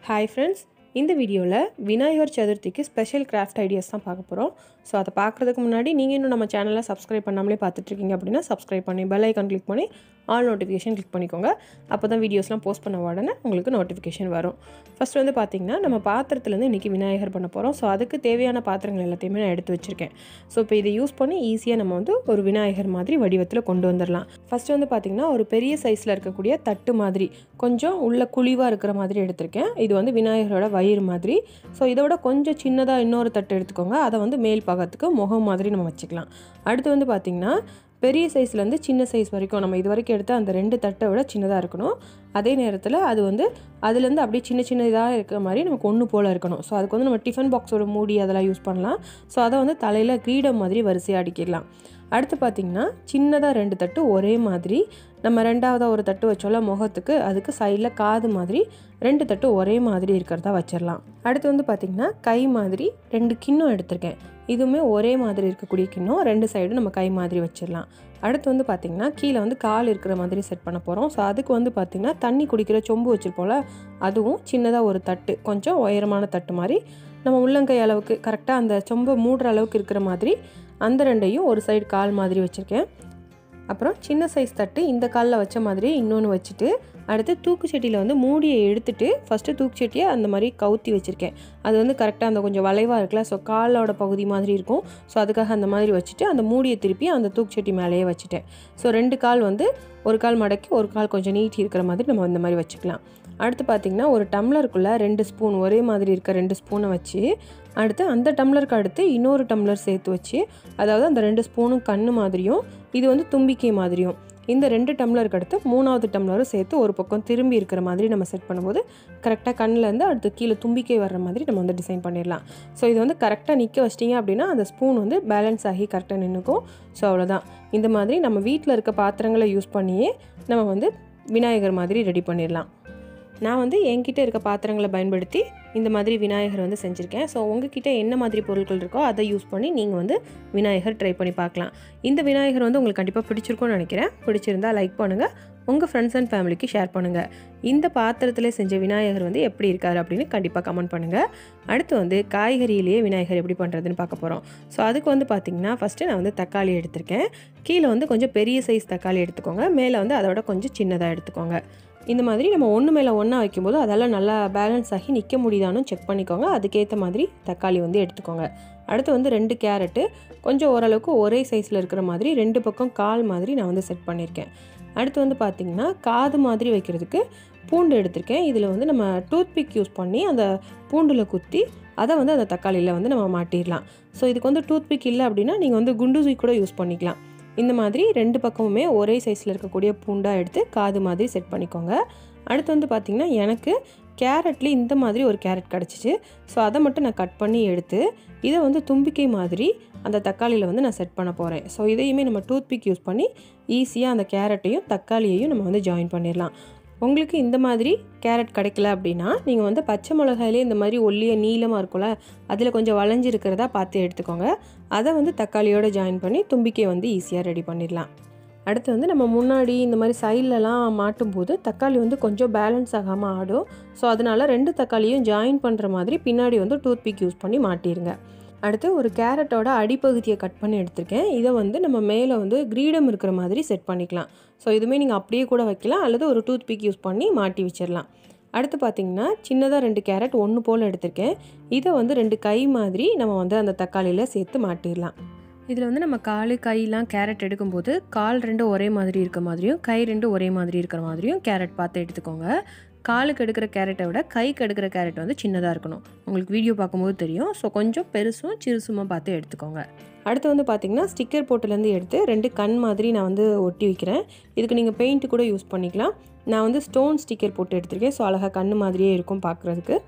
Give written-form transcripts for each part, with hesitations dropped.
Hi friends, இந்த வீடியோல விநாயகர் சதுர்த்திக்கு ஸ்பெஷல் கிராஃப்ட் ஐடியாஸ் தான் பார்க்க போறோம். சோ அத பார்க்கிறதுக்கு முன்னாடி நீங்க இன்னும் நம்ம சேனலை சப்ஸ்கிரைப் பண்ணாமலே பார்த்துட்டு இருக்கீங்க அப்படினா சப்ஸ்கிரைப் பண்ணி பெல் ஐகான் கிளிக் பண்ணி ஆல் நோட்டிஃபிகேஷன் கிளிக் பண்ணிக்கோங்க. அப்பதான் வீடியோஸ்லாம் போஸ்ட் பண்ண உடனே உங்களுக்கு நோட்டிஃபிகேஷன் வரும். ஃபர்ஸ்ட் வந்து பாத்தீங்கன்னா நம்ம பாத்திரத்துல இருந்து இன்னைக்கு விநாயகர் பண்ண போறோம். சோ அதுக்கு தேவையான பாத்திரங்கள் எல்லாத்தையுமே நான் எடுத்து வச்சிருக்கேன். சோ இப்போ இதை யூஸ் பண்ணி ஈஸியா நம்ம வந்து ஒரு விநாயகர் மாதிரி வடிவத்துல கொண்டு வந்துறலாம். ஃபர்ஸ்ட் வந்து பாத்தீங்கன்னா ஒரு பெரிய சைஸ்ல இருக்கக்கூடிய தட்டு மாதிரி கொஞ்சம் உள்ள குழிவா இருக்கிற மாதிரி எடுத்துர்க்கேன். இது வந்து விநாயகரோட வயிறு மாதிரி. சோ இதோட கொஞ்சம் சின்னதா இன்னொரு தட்டு எடுத்துக்கோங்க. அத வந்து மேல் பாகத்துக்கு முகம் மாதிரி நம்ம வச்சுக்கலாம். அடுத்து வந்து பாத்தீங்கன்னா பெரிய சைஸ்ல இருந்து சின்ன சைஸ் வரைக்கும் நம்ம இதுவரைக்கும் எடுத்த அந்த ரெண்டு தட்டை விட சின்னதா இருக்கணும். அதே நேரத்துல அது வந்து அதில இருந்து அப்படியே சின்ன சின்னதா இருக்கிற மாதிரி நமக்கு ஒண்ணு போல இருக்கணும். சோ அதுக்கு வந்து நம்ம டிஃபன் பாக்ஸோட மூடி அதெல்லாம் யூஸ் பண்ணலாம். சோ அத வந்து தலையில கிரீடம் மாதிரி வரிசையா அடிக்கலாம். அடுத்து பாத்தீங்கன்னா சின்னதா ரெண்டு தட்டு ஒரே மாதிரி நம்ம இரண்டாவதா ஒரு தட்டு வச்சோல முகத்துக்கு அதுக்கு சைடுல காது மாதிரி ரெண்டு தட்டு ஒரே மாதிரி இருக்கறதா வச்சிரலாம். அடுத்து வந்து பாத்தீங்கன்னா கை மாதிரி ரெண்டு கிண்ணம் எடுத்துர்க்கேன். இதுமே ஒரே மாதிரி இருக்கக்கூடிய கிண்ணம் ரெண்டு சைடு நம்ம கை மாதிரி வச்சிரலாம். அடுத்து வந்து பாத்தீங்கன்னா கீழ வந்து கால் இருக்கிற மாதிரி செட் பண்ண போறோம். சோ அதுக்கு வந்து பாத்தீங்கன்னா தண்ணி குடிக்கிற சொம்பு வச்சிருப்போம்ல அதுவும் சின்னதா ஒரு தட்டு கொஞ்சம் உயரமான தட்டு மாதிரி நம்ம உள்ளங்கை அளவுக்கு கரெக்ட்டா அந்த சொம்பு மூடுற அளவுக்கு இருக்கிற மாதிரி அந்த ரெண்டையும் ஒரு சைடு கால் மாதிரி வச்சிருக்கேன். அப்புறம் சின்ன சைஸ் தட்டு இந்த கால்ல வச்ச மாதிரி இன்னொன்னு வச்சிட்டு அடுத்து தூக்கு சட்டியில வந்து மூடியை எடுத்துட்டு ஃபர்ஸ்ட் தூக்கு சட்டியை அந்த மாதிரி கவுத்தி வச்சிருக்கேன். அது வந்து கரெக்ட்டா அந்த கொஞ்சம் வளைவா இருக்குல சோ காலோட பகுதி மாதிரி இருக்கும். சோ அதுக்காக அந்த மாதிரி வச்சிட்டு அந்த மூடியை திருப்பி அந்த தூக்கு சட்டி மேலேயே வச்சிட்டேன். சோ ரெண்டு கால் வந்து ஒரு கால் மடக்கி ஒரு கால் கொஞ்சம் நீட்டி இருக்கிற மாதிரி நம்ம இந்த மாதிரி வச்சுக்கலாம். அடுத்து பாத்தீங்கன்னா ஒரு டம்ளருக்குள்ள 2 ஸ்பூன் ஒரே மாதிரி இருக்க 2 ஸ்பூனை வச்சு அடுத்து அந்த டம்ளருக்கு அடுத்து இன்னொரு டம்ளர் சேர்த்து வச்சு அதாவது அந்த 2 ஸ்பூனும் கண்ணு மாதிரியும் இது வந்து தும்பிக்கை மாதிரியும் இந்த 2 டம்ளருக்கு அடுத்து மூணாவது டம்ளரும் சேர்த்து ஒரு பக்கம் திரும்பி இருக்கிற மாதிரி நம்ம செட் பண்ணும்போது கரெக்ட்டா கண்ணுல இருந்து அடுத்து கீழ தும்பிக்கை வர்ற மாதிரி நம்ம வந்து டிசைன் பண்ணிரலாம். சோ இது வந்து கரெக்ட்டா நிக்க வச்சிட்டீங்க அப்படினா அந்த ஸ்பூன் வந்து பேலன்ஸ் ஆகி கரெக்ட்டா நின்னுக்கும். சோ அவ்வளவுதான். இந்த மாதிரி நம்ம வீட்ல இருக்க பாத்திரங்களை யூஸ் பண்ணியே நம்ம வந்து விநாயகர் மாதிரி ரெடி பண்ணிரலாம். நான் வந்து என்கிட்ட இருக்க பாத்திரங்களை பயன்படுத்தி இந்த மாதிரி விநாயகர் வந்து செஞ்சிருக்கேன். சோ உங்ககிட்ட என்ன மாதிரி பொருட்கள் இருக்கோ அதை யூஸ் பண்ணி நீங்க வந்து விநாயகர் ட்ரை பண்ணி பார்க்கலாம். இந்த விநாயகர் வந்து உங்களுக்கு கண்டிப்பா பிடிச்சிருக்கும்னு நினைக்கிறேன். பிடிச்சிருந்தா லைக் பண்ணுங்க. உங்க ஃப்ரெண்ட்ஸ் அண்ட் ஃபேமிலிக்கு ஷேர் பண்ணுங்க. இந்த பாத்திரத்திலே செஞ்ச விநாயகர் வந்து எப்படி இருக்காரு அப்படினு கண்டிப்பா கமெண்ட் பண்ணுங்க. அடுத்து வந்து காய்கறியிலேயே விநாயகர் எப்படி பண்றதுன்னு பார்க்க போறோம். சோ அதுக்கு வந்து பாத்தீங்கன்னா ஃபர்ஸ்ட் நான் வந்து தக்காளி எடுத்துர்க்கேன். கீழ வந்து கொஞ்சம் பெரிய சைஸ் தக்காளி எடுத்துக்கோங்க. மேலே வந்து அதோட கொஞ்சம் சின்னதா எடுத்துக்கோங்க. இந்த மாதிரி நம்ம ஒண்ணு மேல ஒண்ணா வைக்கும்போது அதெல்லாம் நல்லா பேலன்ஸ் ஆகி நிக்க முடியுதான்னு செக் பண்ணிக்கோங்க. அதுக்கு ஏத்த மாதிரி தக்காளி வந்து எடுத்துக்கோங்க. அடுத்து வந்து 2 கேரட் கொஞ்சம் ஓரளவுக்கு ஒரே சைஸ்ல இருக்கிற மாதிரி ரெண்டு பக்கம் கால் மாதிரி நான் வந்து செட் பண்ணிருக்கேன். அடுத்து வந்து பாத்தீங்கன்னா காது மாதிரி வைக்கிறதுக்கு பூண்டு எடுத்துர்க்கேன். இதுல வந்து நம்ம டூத் பிக் யூஸ் பண்ணி அந்த பூண்டுல குத்தி அத வந்து அந்த தக்காளியில வந்து நம்ம மாட்டிரலாம். சோ இதுக்கு வந்து டூத் பிக் இல்ல அப்படினா நீங்க வந்து குண்டு சூய் கூட யூஸ் பண்ணிக்கலாம். இந்த மாதிரி ரெண்டு பக்கமுமே ஒரே சைஸ்ல இருக்கக்கூடிய பூண்டா எடுத்து காது மாதிரி செட் பண்ணிக்கோங்க. அடுத்து வந்து பாத்தீங்கன்னா எனக்கு கேரட்ல இந்த மாதிரி ஒரு கேரட் கிடைச்சிச்சு. சோ அத மட்டும் நான் கட் பண்ணி எடுத்து இத வந்து தும்பிக்கை மாதிரி அந்த தக்காளியில வந்து நான் செட் பண்ண போறேன். சோ இதையுமே நம்ம டூத் பிக் யூஸ் பண்ணி ஈஸியா அந்த கேரட்டையும் தக்காளியையும் நம்ம வந்து ஜாயின் பண்ணிரலாம். உங்களுக்கு இந்த மாதிரி கேரட் கிடைக்கல அப்படினா நீங்க வந்து பச்சை மிளகாயிலே இந்த மாதிரி ஒல்லிய நீளமா இருக்கும்ல அதுல கொஞ்சம் வளைஞ்சு இருக்கறதா பார்த்து எடுத்துக்கோங்க. அத வந்து தக்காளியோட ஜாயின் பண்ணி தும்பிக்கை வந்து ஈஸியா ரெடி பண்ணிரலாம். அடுத்து வந்து நம்ம முன்னாடி இந்த மாதிரி சைடுலலாம் மாட்டும்போது தக்காளி வந்து கொஞ்சம் பேலன்ஸ் ஆகாம ஆடும். சோ அதனால ரெண்டு தக்காளியும் ஜாயின் பண்ற மாதிரி பின்னாடி வந்து டூத் பிக் யூஸ் பண்ணி மாட்டிருங்க. அடுத்து ஒரு கேரட்டோட அடிப்பகுதியை கட் பண்ணி எடுத்துர்க்கேன். இத வந்து நம்ம மேல வந்து கிரீடம் இருக்கிற மாதிரி செட் பண்ணிக்கலாம். சோ இதுமே நீங்க அப்படியே கூட வைக்கலாம் அல்லது ஒரு டூத் பிக் யூஸ் பண்ணி மாட்டி வச்சிரலாம். அடுத்து பாத்தீங்கன்னா சின்னதா 2 கேரட் ஒண்ணு போல எடுத்துர்க்கேன். இத வந்து 2 கை மாதிரி நம்ம வந்து அந்த தக்காளியில சேர்த்து மாட்டிரலாம். இதுல வந்து நம்ம கால் கைலாம் கேரட் எடுக்கும்போது கால் ரெண்டு ஒரே மாதிரி இருக்க மாதிரியும் கை ரெண்டு ஒரே மாதிரி இருக்கிற மாதிரியும் கேரட் பார்த்து எடுத்துக்கோங்க. காலுக்கு எடுக்கிற கேரட்டை விட கைக்கு எடுக்கிற கேரட் வந்து சின்னதா இருக்கணும். உங்களுக்கு வீடியோ பார்க்கும்போது தெரியும். சோ கொஞ்சம் பெருசும் சிறுசுமா பார்த்து எடுத்துக்கோங்க. அடுத்து வந்து பாத்தீங்கன்னா ஸ்டிக்கர் போட்டுல இருந்து எடுத்து 2 கண் மாதிரி நான் வந்து ஒட்டி வைக்கிறேன். இதுக்கு நீங்க பெயிண்ட் கூட யூஸ் பண்ணிக்கலாம். நான் வந்து ஸ்டோன் ஸ்டிக்கர் போட்டு எடுத்துர்க்கேன். சோ அழகா கண்ணு மாதிரியே இருக்கும் பார்க்கிறதுக்கு.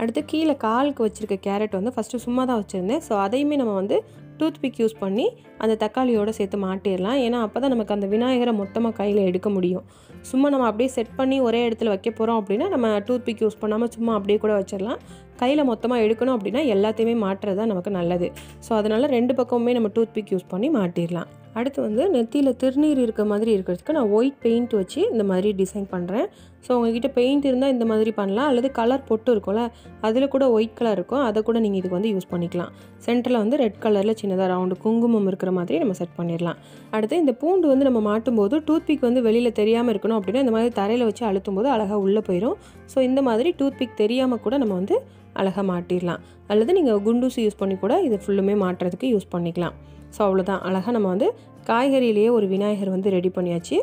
அடுத்து கீழ காலுக்கு வச்சிருக்க கேரட் வந்து ஃபர்ஸ்ட் சும்மா தான் வச்சிருந்தேன். சோ அதையுமே நம்ம வந்து டூத் பிக் யூஸ் பண்ணி அந்த தக்காளியோட சேர்த்து மாட்டிரலாம். ஏன்னா அப்பதான் நமக்கு அந்த விநாயகரை மொத்தமா கையில எடுக்க முடியும். சும்மா நம்ம அப்படியே செட் பண்ணி ஒரே இடத்துல வைக்க போறோம் அப்படினா நம்ம டூத் பிக் யூஸ் பண்ணாம சும்மா அப்படியே கூட வச்சிரலாம். கையில் மொத்தமாக எடுக்கணும் அப்படின்னா எல்லாத்தையுமே மாட்டுறது தான் நமக்கு நல்லது. ஸோ அதனால் 2 பக்கமுமே நம்ம டூத் பிக் யூஸ் பண்ணி மாட்டிடலாம். அடுத்து வந்து நெத்தியில் திருநீர் இருக்க மாதிரி இருக்கிறதுக்கு நான் ஒயிட் பெயிண்ட் வச்சு இந்த மாதிரி டிசைன் பண்ணுறேன். ஸோ உங்கள்கிட்ட பெயிண்ட் இருந்தால் இந்த மாதிரி பண்ணலாம், அல்லது கலர் பொட்டு இருக்கும்ல அதில் கூட ஒயிட் கலர் இருக்கும், அதை கூட நீங்கள் இதுக்கு வந்து யூஸ் பண்ணிக்கலாம். சென்டரில் வந்து ரெட் கலரில் சின்னதாக ரவுண்டு குங்குமம் இருக்கிற மாதிரி நம்ம செட் பண்ணிடலாம். அடுத்து இந்த பூண்டு வந்து நம்ம மாட்டும்போது டூத் பிக் வந்து வெளியில் தெரியாமல் இருக்கணும் அப்படின்னா இந்த மாதிரி தரையில் வச்சு அழுத்தும் போது அழகாக உள்ளே போயிடும். ஸோ இந்த மாதிரி டூத் பிக் தெரியாமல் கூட நம்ம வந்து அழகாக மாட்டிடலாம். அல்லது நீங்கள் குண்டூசி யூஸ் பண்ணி கூட இது ஃபுல்லுமே மாட்டுறதுக்கு யூஸ் பண்ணிக்கலாம். ஸோ அவ்வளோதான், அழகாக நம்ம வந்து காய்கறியிலேயே ஒரு விநாயகர் வந்து ரெடி பண்ணியாச்சு.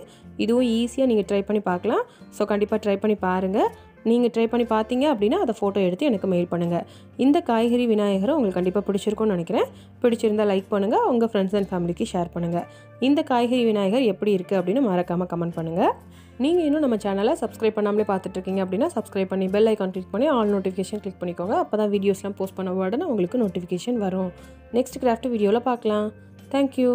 இதுவும் ஈஸியாக நீங்கள் ட்ரை பண்ணி பார்க்கலாம். ஸோ கண்டிப்பாக ட்ரை பண்ணி பாருங்கள். நீங்கள் ட்ரை பண்ணி பார்த்தீங்க அப்படின்னா அதை ஃபோட்டோ எடுத்து எனக்கு மெயில் பண்ணுங்கள். இந்த காய்கறி விநாயகரை உங்களுக்கு கண்டிப்பாக பிடிச்சிருக்கும்னு நினைக்கிறேன். பிடிச்சிருந்தால் லைக் பண்ணுங்கள், உங்கள் ஃப்ரெண்ட்ஸ் அண்ட் ஃபேமிலிக்கு ஷேர் பண்ணுங்கள். இந்த காய்கறி விநாயகர் எப்படி இருக்குது அப்படின்னு மறக்காமல் கமெண்ட் பண்ணுங்கள். நீங்கள் இன்னும் நம்ம சேனலை சப்ஸ்கிரைப் பண்ணாமலே பார்த்துட்ருக்கீங்க அப்படின்னா சப்ஸ்கிரைப் பண்ணி பெல் ஐக்கான் கிளிக் பண்ணி ஆல் நோட்டிஃபிகேஷன் கிளிக் பண்ணிக்கோங்க. அப்போ தான் வீடியோஸ்லாம் போஸ்ட் பண்ண உடனே உங்களுக்கு நோட்டிஃபிகேஷன் வரும். நெக்ஸ்ட் கிராஃப்ட் வீடியோவில் பார்க்கலாம். தேங்க்யூ.